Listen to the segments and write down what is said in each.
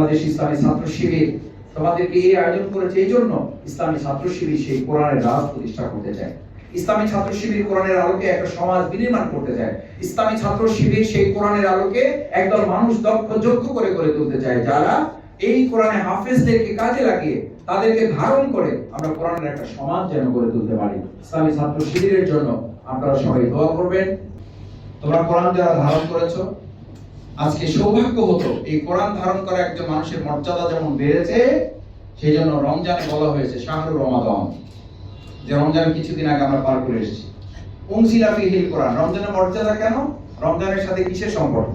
বাংলাদেশ ইসলামী ছাত্র শিবির তোমাদেরকে এই আয়োজন করেছে এই জন্য ইসলামী ছাত্র শিবির সেই কোরআনের রাজ প্রতিষ্ঠা করতে চায়। ইসলামী ছাত্র শিবির কোরআনের আলোকে একটা সমাজ বিনির্মাণ করতে চায়। ইসলামী ছাত্র শিবির সেই কোরআনের আলোকে একদল মানুষ দক্ষ যোগ্য করে গড়ে তুলতে চায়, যারা এই কোরআনে হাফেজদেরকে কাজে লাগিয়ে তাদেরকে ধারণ করে আমরা কোরআনের একটা সমাজ যেন গড়ে তুলতে পারি। ইসলামী ছাত্র শিবিরের জন্য আপনারা সবাই দোয়া করবেন। তোমরা কোরআন যারা ধারণ করেছো, আজকে সৌভাগ্য হতো এই কোরআন ধারণ করা একজন মানুষের মর্যাদা যেমন বেড়েছে, সেই জন্য রমজানে বলা হয়েছে শাহরুর রমাদান, যে রমজান কিছুদিন আগে আমরা পার করে এসেছি। উনজিলা ফিহিল কোরআন, রমজানের মর্যাদা কেন? রমজানের সাথে কিসের সম্পর্ক?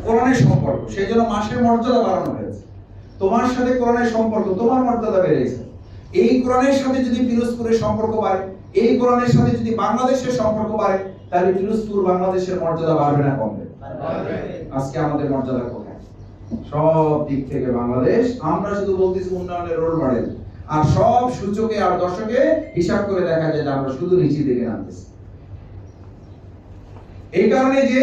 কোরআনের সম্পর্ক। সেই জন্য মাসের মর্যাদা বাড়ানো হয়েছে। তোমার সাথে কোরআনের সম্পর্ক, তোমার মর্যাদা বেড়েছে। এই কোরআনের সাথে যদি পিরোজপুরের সম্পর্ক বাড়ে, এই কোরআনের সাথে যদি বাংলাদেশের সম্পর্ক বাড়ে, তাহলে পিরোজপুর বাংলাদেশের মর্যাদা বাড়বে না কমবে? আজকে আমাদের মর্যাদা কোথায়? সব দিক থেকে বাংলাদেশ, আমরা শুধু বলতেছি উন্নয়নের রোল মডেল, আর সব সূচকে আর দশকে হিসাব করে দেখা যায় যে আমরা শুধু নিচে দিকে নামতেছি। এই কারণে যে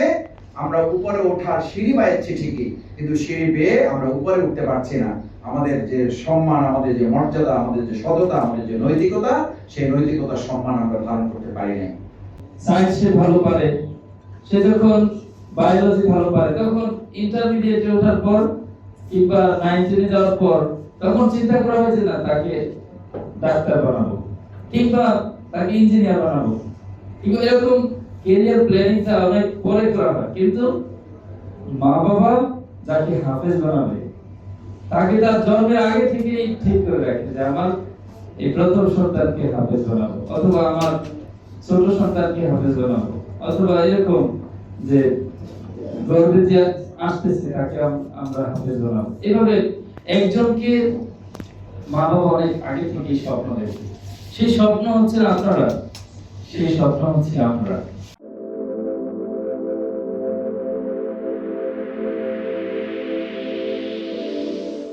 আমরা উপরে ওঠার সিঁড়ি বাইছি ঠিকই, কিন্তু সিঁড়ি বেয়ে আমরা উপরে উঠতে পারছি না। আমাদের যে সম্মান, আমাদের যে মর্যাদা, আমাদের যে সততা, আমাদের যে নৈতিকতা, সেই নৈতিকতার সম্মান আমরা ধারণ করতে পারি না। সায়েন্স সে ভালো পারে, সে যখন বায়োলজি ভালো পারে, তখন ইন্টারমিডিয়েটে ওঠার পর কিংবা 9 যাওয়ার পর তখন চিন্তা করা হয় যে না, তাকে ডাক্তার বানাবো কিংবা তাকে ইঞ্জিনিয়ার বানাবো, কিন্তু এরকম ক্যারিয়ার প্ল্যানিংটা অনেক পরে করা হয়। কিন্তু মা বাবা যাকে হাফেজ বানাবে, তাকে তার জন্মের আগে থেকেই ঠিক করে রাখে যে আমার এই প্রথম সন্তানকে হাফেজ বানাবো, অথবা আমার ছোট সন্তানকে হাফেজ বানাবো, অথবা এরকম যে গর্ভে যে আসতেছে তাকে আমরা হাফেজ বানাবো। এভাবে একজনকে মা বাবা অনেক আগে থেকেই স্বপ্ন দেখে। সেই স্বপ্ন হচ্ছে আপনারা, সেই স্বপ্ন হচ্ছে আমরা।